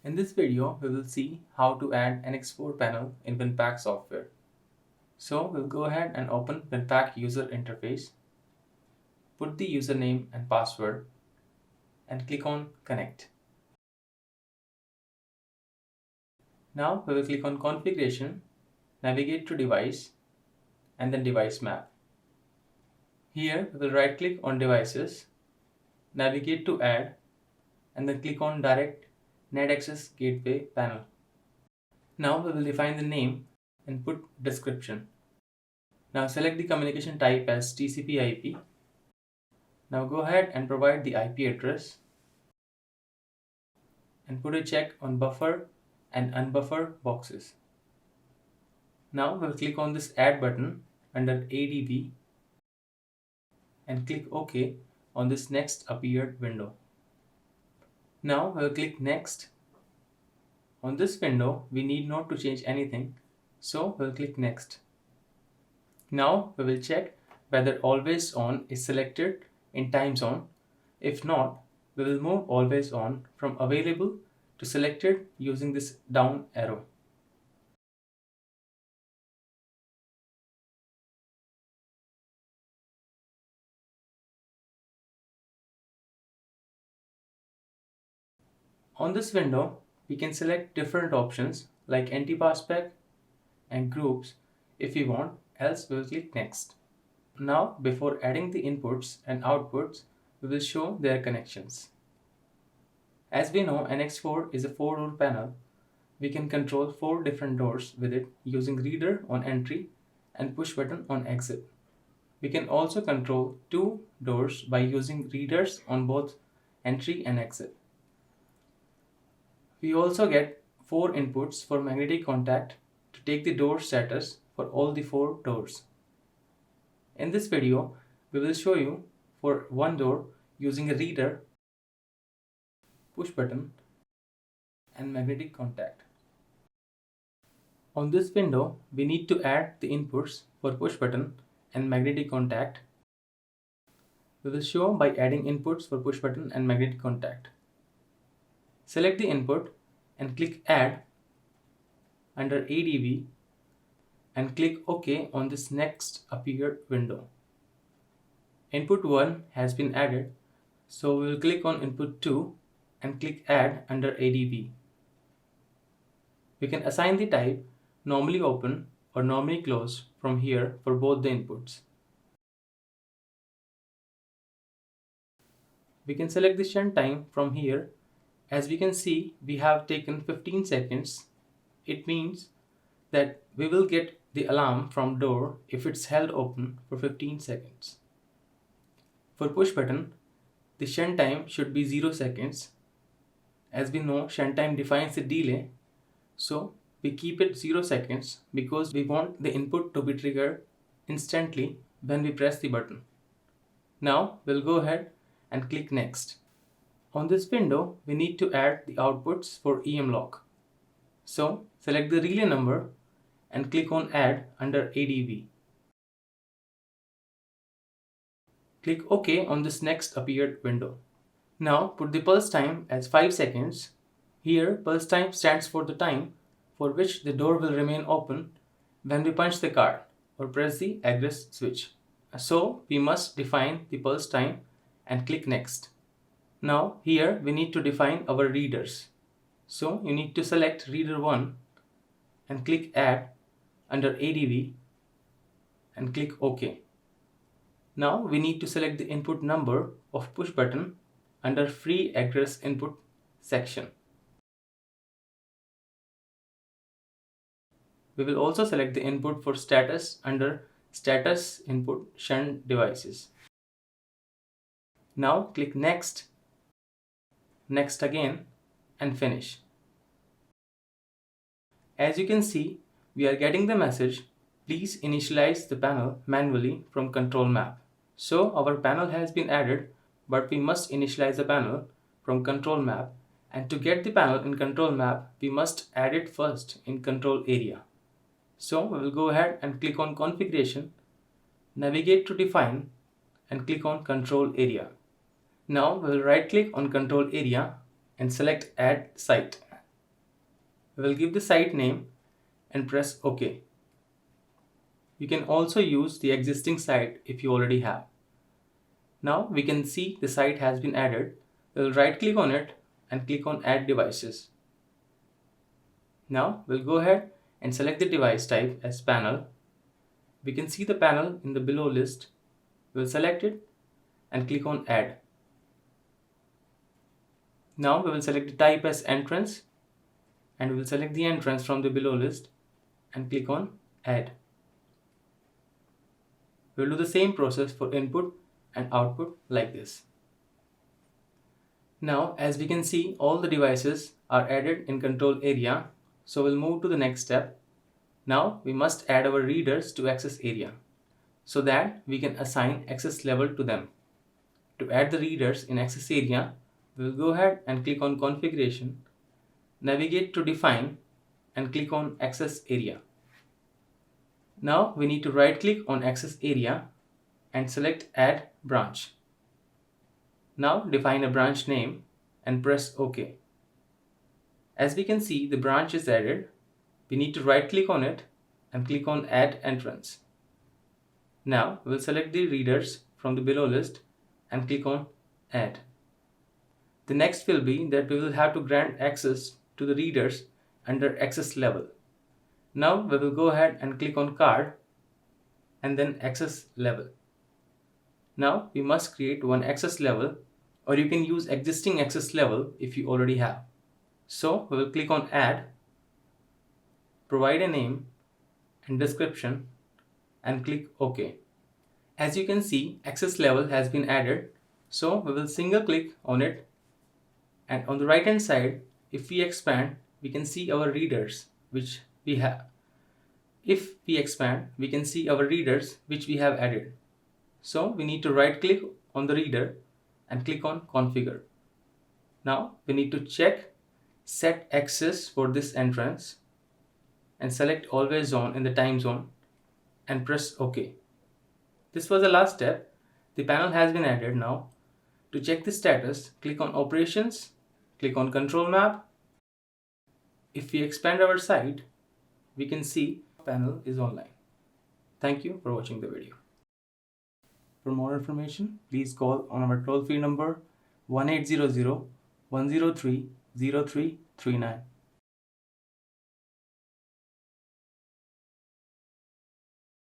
In this video, we will see how to add NX4 panel in WIN-PAK software. So we'll go ahead and open WIN-PAK user interface, put the username and password, and click on Connect. Now we will click on Configuration, navigate to Device, and then Device Map. Here we will right click on Devices, navigate to Add, and then click on Direct Net Access Gateway panel. Now we will define the name and put description. Now select the communication type as TCP/IP. Now go ahead and provide the IP address and put a check on buffer and unbuffer boxes. Now we'll click on this add button under ADB and click OK on this next appeared window. Now we'll click next. On this window we need not to change anything, so we'll click next. Now we will check whether always on is selected in time zone. If not, we will move always on from available to selected using this down arrow. On this window, we can select different options like anti-passback and groups if we want, else we will click next. Now, before adding the inputs and outputs, we will show their connections. As we know, NX4 is a 4-door panel. We can control 4 different doors with it using reader on entry and push button on exit. We can also control 2 doors by using readers on both entry and exit. We also get 4 inputs for magnetic contact to take the door status for all the 4 doors. In this video, we will show you for one door using a reader, push button, and magnetic contact. On this window, we need to add the inputs for push button and magnetic contact. We will show by adding inputs for push button and magnetic contact. Select the input and click Add under ADB and click OK on this next appeared window. Input 1 has been added, so we will click on input 2 and click Add under ADB. We can assign the type normally open or normally closed from here for both the inputs. We can select the shunt time from here. As we can see, we have taken 15 seconds. It means that we will get the alarm from door if it's held open for 15 seconds. For push button, the shunt time should be 0 seconds. As we know, shunt time defines the delay, so we keep it 0 seconds because we want the input to be triggered instantly when we press the button. Now we'll go ahead and click next. On this window, we need to add the outputs for EM lock. So select the relay number and click on Add under ADB. Click OK on this next appeared window. Now put the pulse time as 5 seconds. Here pulse time stands for the time for which the door will remain open when we punch the card or press the egress switch. So we must define the pulse time and click next. Now here we need to define our readers. So you need to select reader 1 and click Add under ADB and click OK. Now we need to select the input number of push button under free egress input section. We will also select the input for status under status input shunt devices. Now click next, next again, and finish. As you can see, we are getting the message, please initialize the panel manually from control map. So our panel has been added, but we must initialize the panel from control map, and to get the panel in control map, we must add it first in control area. So we will go ahead and click on configuration, navigate to define, and click on control area. Now we will right click on control area and select add site. We will give the site name and press OK. You can also use the existing site if you already have. Now we can see the site has been added. We'll right click on it and click on Add Devices. Now we'll go ahead and select the device type as panel. We can see the panel in the below list. We'll select it and click on Add. Now we will select the type as entrance and we will select the entrance from the below list and click on Add. We'll do the same process for input and output like this. Now as we can see, all the devices are added in control area, so we'll move to the next step. Now we must add our readers to access area so that we can assign access level to them. To add the readers in access area, we'll go ahead and click on Configuration, navigate to Define and click on Access Area. Now we need to right click on access area and select Add Branch. Now define a branch name and press OK. As we can see, the branch is added. We need to right click on it and click on Add Entrance. Now we'll select the readers from the below list and click on Add. The next will be that we will have to grant access to the readers under access level. Now we will go ahead and click on Card and then Access Level. Now we must create one access level, or you can use existing access level if you already have. So we will click on Add, provide a name and description and click OK. As you can see, access level has been added, so we will single click on it, and on the right hand side, if we expand, we can see our readers which we have. If we expand, we can see our readers which we have added. So we need to right click on the reader and click on Configure. Now we need to check Set Access for this entrance and select Always On in the time zone and press OK. This was the last step. The panel has been added now. To check the status, click on Operations, click on Control Map. If we expand our site, we can see the panel is online. Thank you for watching the video. For more information, please call on our toll-free number 1800 103 0339.